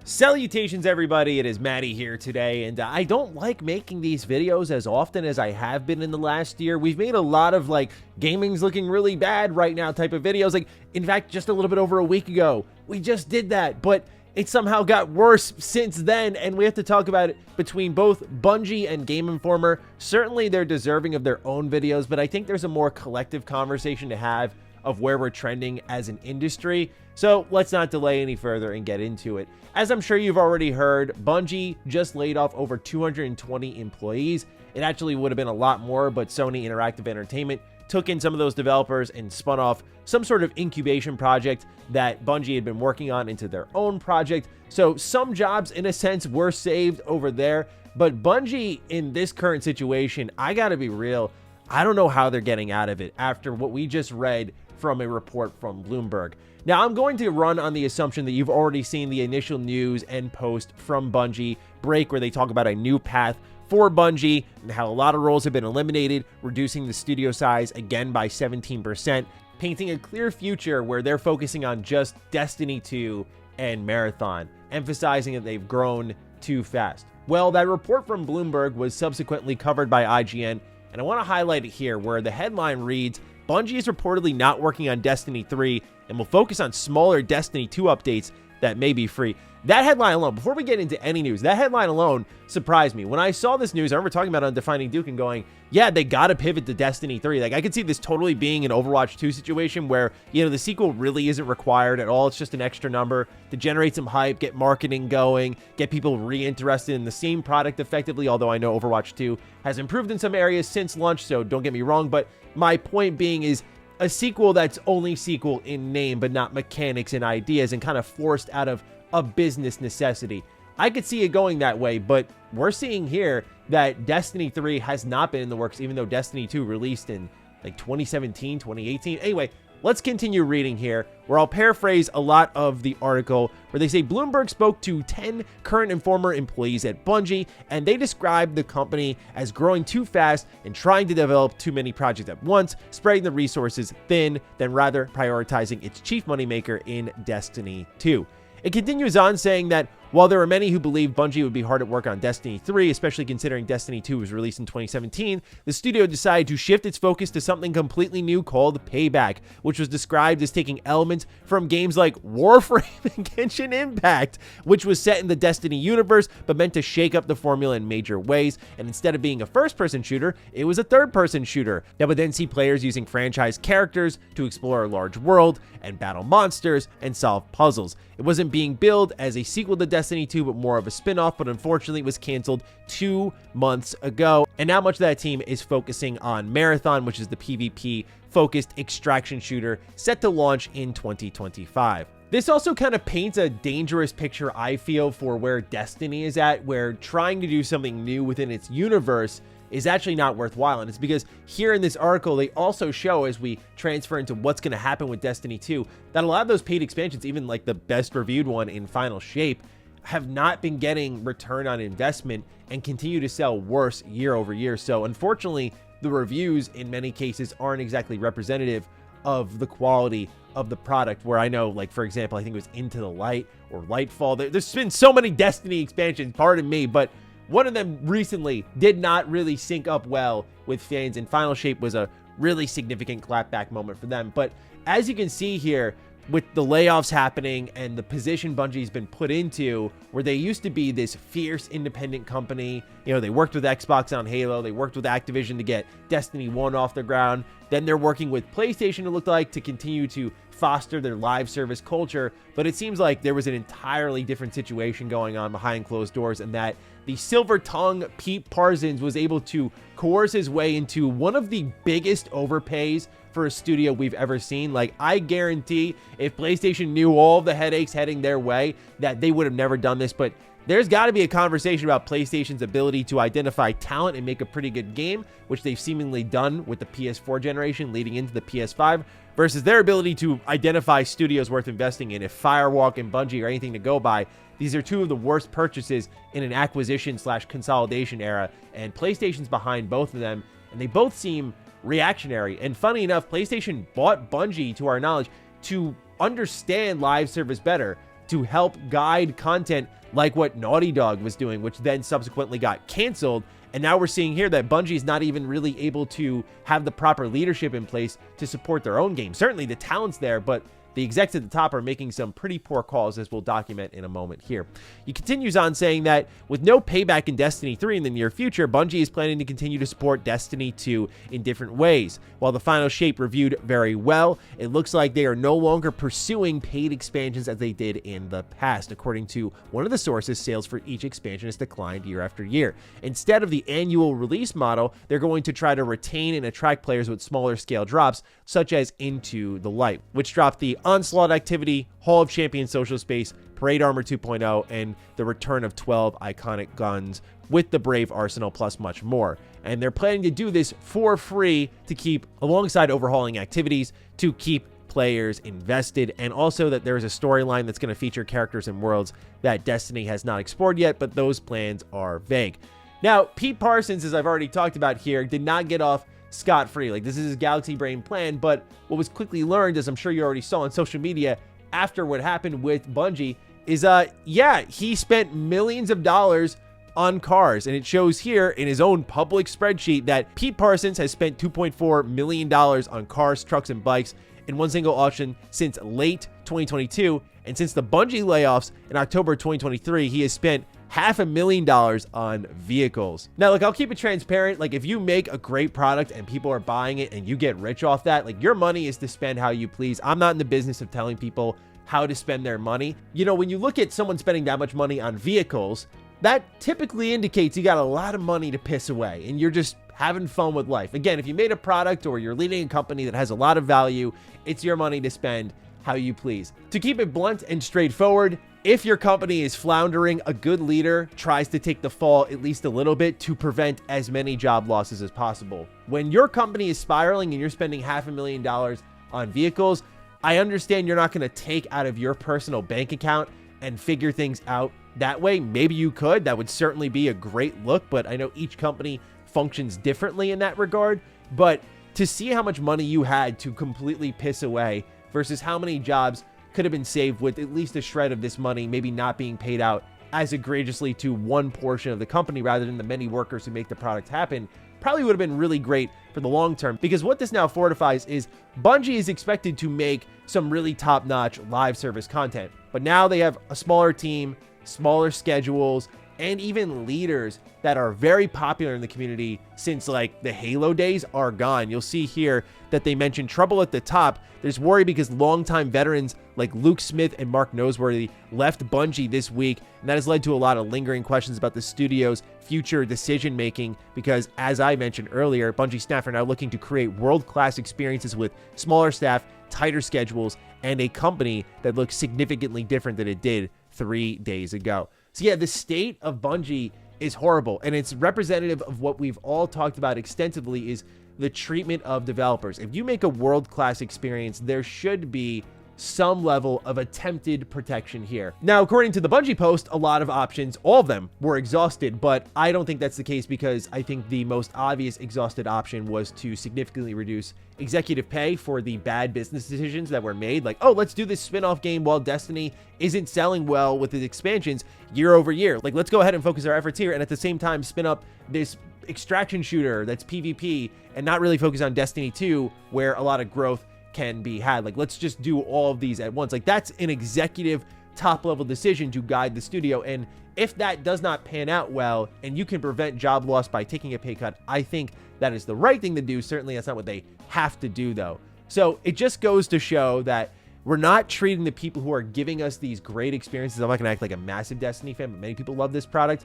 Salutations everybody, it is Matty here today, and I don't like making these videos as often as I have been in the last year. We've made a lot of gaming's looking really bad right now type of videos. In fact, just a little bit over a week ago, we just did that, but it somehow got worse since then, and we have to talk about it between both Bungie and Game Informer. Certainly they're deserving of their own videos, but I think there's a more collective conversation to have of where we're trending as an industry. So let's not delay any further and get into it. As I'm sure you've already heard, Bungie just laid off over 220 employees. It actually would have been a lot more, but Sony Interactive Entertainment took in some of those developers and spun off some sort of incubation project that Bungie had been working on into their own project. So some jobs, in a sense, were saved over there. But Bungie, in this current situation, I gotta be real, I don't know how they're getting out of it after what we just read from a report from Bloomberg. Now, I'm going to run on the assumption that you've already seen the initial news and post from Bungie break where they talk about a new path for Bungie and how a lot of roles have been eliminated, reducing the studio size again by 17%, painting a clear future where they're focusing on just Destiny 2 and Marathon, emphasizing that they've grown too fast. Well, that report from Bloomberg was subsequently covered by IGN, and I want to highlight it here where the headline reads, Bungie is reportedly not working on Destiny 3 and will focus on smaller Destiny 2 updates that may be free. That headline alone, before we get into any news, that headline alone surprised me. When I saw this news, I remember talking about it on Defining Duke and going, yeah, they got to pivot to Destiny 3. I could see this totally being an Overwatch 2 situation where, the sequel really isn't required at all. It's just an extra number to generate some hype, get marketing going, get people reinterested in the same product effectively, although I know Overwatch 2 has improved in some areas since launch, so don't get me wrong. But my point being is a sequel that's only sequel in name, but not mechanics and ideas, and kind of forced out of a business necessity. I could see it going that way, but we're seeing here that Destiny 3 has not been in the works, even though Destiny 2 released in 2017, 2018. Anyway, let's continue reading here, where I'll paraphrase a lot of the article, where they say Bloomberg spoke to 10 current and former employees at Bungie, and they described the company as growing too fast and trying to develop too many projects at once, spreading the resources thin, than rather prioritizing its chief moneymaker in Destiny 2. It continues on saying that while there are many who believe Bungie would be hard at work on Destiny 3, especially considering Destiny 2 was released in 2017, the studio decided to shift its focus to something completely new called Payback, which was described as taking elements from games like Warframe and Genshin Impact, which was set in the Destiny universe but meant to shake up the formula in major ways, and instead of being a first-person shooter, it was a third-person shooter that would then see players using franchise characters to explore a large world and battle monsters and solve puzzles. It wasn't being billed as a sequel to Destiny 2, but more of a spin-off, but unfortunately it was canceled 2 months ago. And now much of that team is focusing on Marathon, which is the PvP-focused extraction shooter set to launch in 2025. This also kind of paints a dangerous picture, I feel, for where Destiny is at, where trying to do something new within its universe is actually not worthwhile. And it's because here in this article, they also show, as we transfer into what's going to happen with Destiny 2, that a lot of those paid expansions, even like the best reviewed one in Final Shape, have not been getting return on investment and continue to sell worse year over year. So unfortunately, the reviews in many cases aren't exactly representative of the quality of the product, where I know, for example, I think it was Into the Light or Lightfall. There's been so many Destiny expansions, pardon me, but one of them recently did not really sync up well with fans, and Final Shape was a really significant clapback moment for them. But as you can see here, with the layoffs happening and the position Bungie's been put into, where they used to be this fierce independent company, they worked with Xbox on Halo, they worked with Activision to get Destiny 1 off the ground, then they're working with PlayStation, it looked like, to continue to foster their live service culture. But it seems like there was an entirely different situation going on behind closed doors, and that the silver-tongued Pete Parsons was able to coerce his way into one of the biggest overpays for a studio we've ever seen. I guarantee if PlayStation knew all of the headaches heading their way, that they would have never done this. But there's got to be a conversation about PlayStation's ability to identify talent and make a pretty good game, which they've seemingly done with the PS4 generation leading into the PS5, versus their ability to identify studios worth investing in. If Firewalk and Bungie are anything to go by, these are two of the worst purchases in an acquisition/consolidation era, and PlayStation's behind both of them, and they both seem reactionary. And funny enough, PlayStation bought Bungie, to our knowledge, to understand live service better, to help guide content like what Naughty Dog was doing, which then subsequently got canceled. And now we're seeing here that Bungie is not even really able to have the proper leadership in place to support their own game. Certainly the talent's there, but the execs at the top are making some pretty poor calls, as we'll document in a moment here. He continues on saying that with no payback in Destiny 3 in the near future, Bungie is planning to continue to support Destiny 2 in different ways. While the final shape reviewed very well, it looks like they are no longer pursuing paid expansions as they did in the past. According to one of the sources, sales for each expansion has declined year after year. Instead of the annual release model, they're going to try to retain and attract players with smaller scale drops, such as Into the Light, which dropped the Onslaught activity, Hall of Champions social space, Parade Armor 2.0, and the return of 12 iconic guns with the Brave Arsenal, plus much more. And they're planning to do this for free to keep alongside overhauling activities to keep players invested, and also that there is a storyline that's going to feature characters and worlds that Destiny has not explored yet, but those plans are vague. Now, Pete Parsons, as I've already talked about here, did not get off scot-free. Like, this is his Galaxy Brain plan, but what was quickly learned, as I'm sure you already saw on social media after what happened with Bungie, is yeah, he spent millions of dollars on cars, and it shows here in his own public spreadsheet that Pete Parsons has spent $2.4 million on cars, trucks, and bikes in one single auction since late 2022, and since the Bungie layoffs in October 2023, he has spent $500,000 on vehicles. Now, look, I'll keep it transparent. Like, if you make a great product and people are buying it and you get rich off that, like, your money is to spend how you please. I'm not in the business of telling people how to spend their money. You know, when you look at someone spending that much money on vehicles, that typically indicates you got a lot of money to piss away and you're just having fun with life. Again, if you made a product or you're leading a company that has a lot of value, it's your money to spend how you please. To keep it blunt and straightforward, if your company is floundering, a good leader tries to take the fall at least a little bit to prevent as many job losses as possible. When your company is spiraling and you're spending $500,000 on vehicles, I understand you're not going to take out of your personal bank account and figure things out that way. Maybe you could. That would certainly be a great look, but I know each company functions differently in that regard. But to see how much money you had to completely piss away versus how many jobs could have been saved with at least a shred of this money maybe not being paid out as egregiously to one portion of the company rather than the many workers who make the product happen, probably would have been really great for the long term. Because what this now fortifies is Bungie is expected to make some really top-notch live service content, but now they have a smaller team, smaller schedules, and even leaders that are very popular in the community since like the Halo days are gone. You'll see here that they mention trouble at the top. There's worry because longtime veterans like Luke Smith and Mark Noseworthy left Bungie this week, and that has led to a lot of lingering questions about the studio's future decision making because, as I mentioned earlier, Bungie staff are now looking to create world-class experiences with smaller staff, tighter schedules, and a company that looks significantly different than it did 3 days ago. So yeah, the state of Bungie is horrible, and it's representative of what we've all talked about extensively is the treatment of developers. If you make a world-class experience, there should be some level of attempted protection here. Now, according to the Bungie post, a lot of options, all of them, were exhausted, but I don't think that's the case because I think the most obvious exhausted option was to significantly reduce executive pay for the bad business decisions that were made. Like, oh, let's do this spin-off game while Destiny isn't selling well with its expansions year over year. Like, let's go ahead and focus our efforts here and at the same time spin up this extraction shooter that's PvP and not really focus on Destiny 2 where a lot of growth can be had. Like, let's just do all of these at once. Like, that's an executive top level decision to guide the studio, and if that does not pan out well and you can prevent job loss by taking a pay cut, I think that is the right thing to do. Certainly that's not what they have to do though. So it just goes to show that we're not treating the people who are giving us these great experiences. I'm not gonna act like a massive Destiny fan, but many people love this product.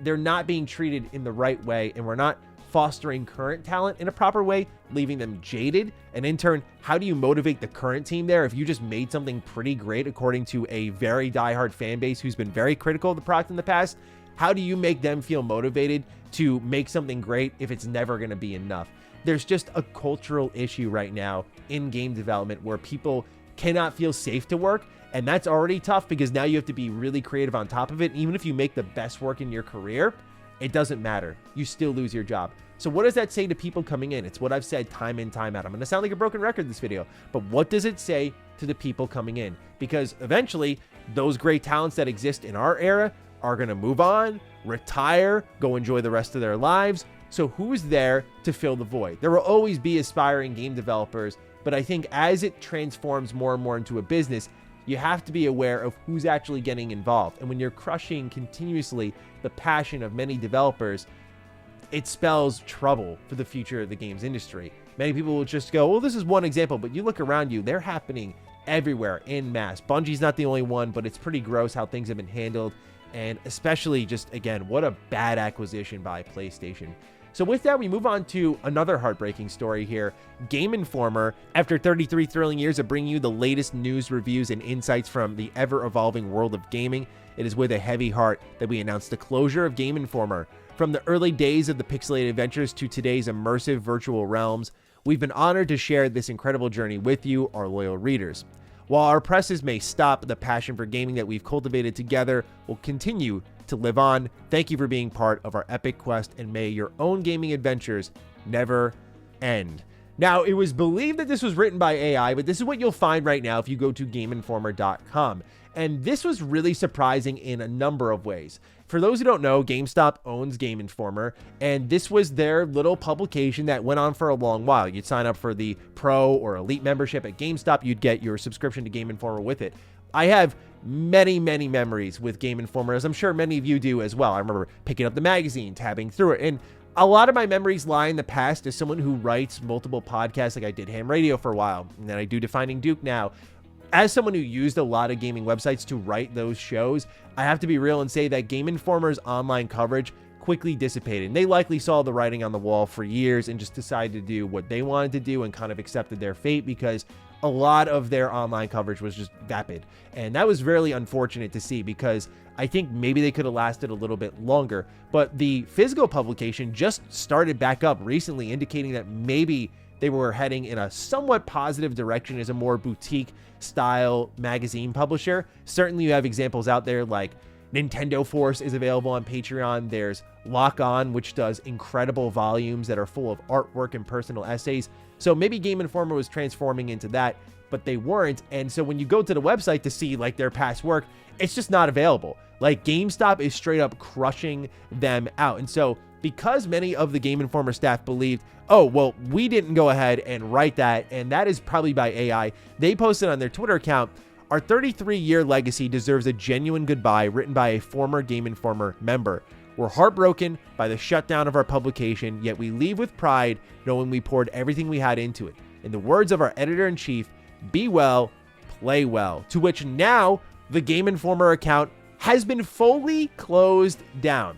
They're not being treated in the right way, and we're not fostering current talent in a proper way, leaving them jaded. And in turn, how do you motivate the current team there if you just made something pretty great according to a very diehard fan base who's been very critical of the product in the past? How do you make them feel motivated to make something great if it's never going to be enough? There's just a cultural issue right now in game development where people cannot feel safe to work, and that's already tough because now you have to be really creative on top of it. Even if you make the best work in your career, it doesn't matter. You still lose your job. So what does that say to people coming in? It's what I've said time and time out. I'm going to sound like a broken record in this video, but what does it say to the people coming in, because eventually those great talents that exist in our era are going to move on, retire, go enjoy the rest of their lives. So who's there to fill the void? There will always be aspiring game developers, but I think as it transforms more and more into a business, you have to be aware of who's actually getting involved. And when you're crushing continuously the passion of many developers, it spells trouble for the future of the games industry. Many people will just go, well, this is one example, but you look around you, they're happening everywhere en masse. Bungie's not the only one, but it's pretty gross how things have been handled. And especially just, again, what a bad acquisition by PlayStation. So with that, we move on to another heartbreaking story here. Game Informer, after 33 thrilling years of bringing you the latest news, reviews, and insights from the ever-evolving world of gaming, it is with a heavy heart that we announce the closure of Game Informer. From the early days of the pixelated adventures to today's immersive virtual realms, we've been honored to share this incredible journey with you, our loyal readers. While our presses may stop, the passion for gaming that we've cultivated together will continue to live on. Thank you for being part of our epic quest, and may your own gaming adventures never end. Now, it was believed that this was written by AI, but this is what you'll find right now if you go to GameInformer.com. And this was really surprising in a number of ways. For those who don't know, GameStop owns Game Informer, and this was their little publication that went on for a long while. You'd sign up for the Pro or Elite membership at GameStop, you'd get your subscription to Game Informer with it. I have many memories with Game Informer, as I'm sure many of you do as well. I remember picking up the magazine, tabbing through it, and a lot of my memories lie in the past as someone who writes multiple podcasts, like I did Ham Radio for a while, and then I do Defining Duke now. As someone who used a lot of gaming websites to write those shows, I have to be real and say that Game Informer's online coverage quickly dissipated. And they likely saw the writing on the wall for years and just decided to do what they wanted to do and kind of accepted their fate, because a lot of their online coverage was just vapid. And that was really unfortunate to see, because I think maybe they could have lasted a little bit longer. But the physical publication just started back up recently, indicating that maybe they were heading in a somewhat positive direction as a more boutique style magazine publisher. Certainly you have examples out there like Nintendo Force is available on Patreon. There's Lock On, which does incredible volumes that are full of artwork and personal essays. So maybe Game Informer was transforming into that, but they weren't. And so when you go to the website to see like their past work, it's just not available. Like GameStop is straight up crushing them out. And so because many of the Game Informer staff believed, oh, well, we didn't go ahead and write that, and that is probably by AI, they posted on their Twitter account, our 33-year legacy deserves a genuine goodbye, written by a former Game Informer member. We're heartbroken by the shutdown of our publication, yet we leave with pride knowing we poured everything we had into it. In the words of our editor-in-chief, be well, play well. To which now the Game Informer account has been fully closed down.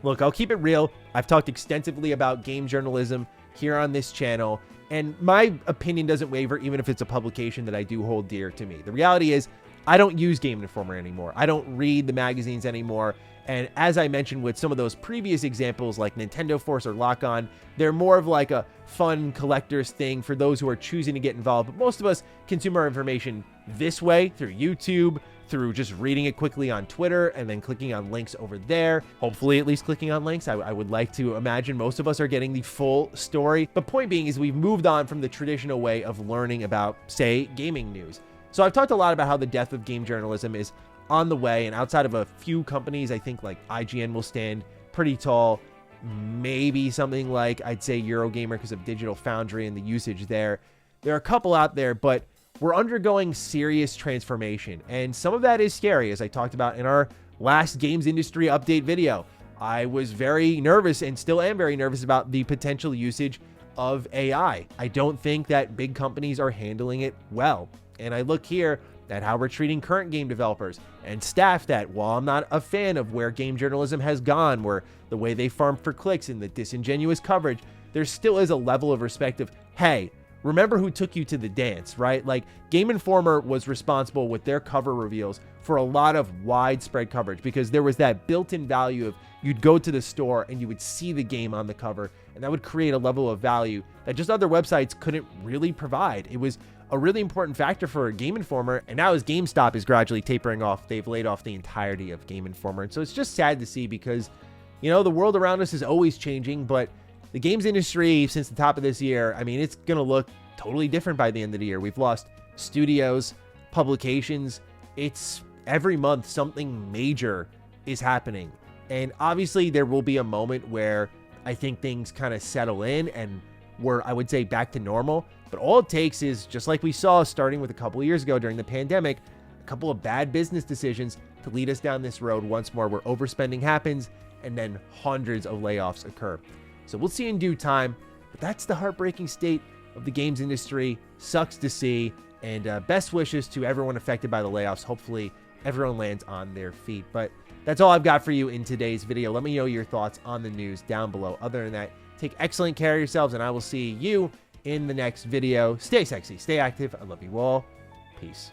Look, I'll keep it real. I've talked extensively about game journalism here on this channel, and my opinion doesn't waver even if it's a publication that I do hold dear to me. The reality is I don't use Game Informer anymore. I don't read the magazines anymore. And as I mentioned with some of those previous examples like Nintendo Force or Lock On, they're more of like a fun collector's thing for those who are choosing to get involved. But most of us consume our information this way, through YouTube, through just reading it quickly on Twitter and then clicking on links over there. Hopefully at least clicking on links. I would like to imagine most of us are getting the full story. But point being is we've moved on from the traditional way of learning about, say, gaming news. So I've talked a lot about how the death of game journalism is on the way, and outside of a few companies, I think like IGN will stand pretty tall. Maybe something like, I'd say, Eurogamer because of Digital Foundry and the usage there. There are a couple out there, but we're undergoing serious transformation, and some of that is scary, as I talked about in our last games industry update video. I was very nervous and still am very nervous about the potential usage of AI. I don't think that big companies are handling it well. And I look here at how we're treating current game developers and staff that, while I'm not a fan of where game journalism has gone, where the way they farm for clicks and the disingenuous coverage, there still is a level of respect of, hey, remember who took you to the dance, right? Like Game Informer was responsible with their cover reveals for a lot of widespread coverage, because there was that built-in value of you'd go to the store and you would see the game on the cover, and that would create a level of value that just other websites couldn't really provide. It was a really important factor for Game Informer, and now as GameStop is gradually tapering off, they've laid off the entirety of Game Informer. And so it's just sad to see, because, you know, the world around us is always changing, but the games industry since the top of this year, I mean, it's going to look totally different by the end of the year. We've lost studios, publications. It's every month something major is happening. And obviously there will be a moment where I think things kind of settle in and we're, I would say, back to normal. But all it takes is, just like we saw starting with a couple of years ago during the pandemic, a couple of bad business decisions to lead us down this road once more where overspending happens and then hundreds of layoffs occur. So we'll see in due time, but that's the heartbreaking state of the games industry. Sucks to see, and best wishes to everyone affected by the layoffs. Hopefully everyone lands on their feet. But that's all I've got for you in today's video. Let me know your thoughts on the news down below. Other than that, take excellent care of yourselves, and I will see you in the next video. Stay sexy, stay active. I love you all. Peace.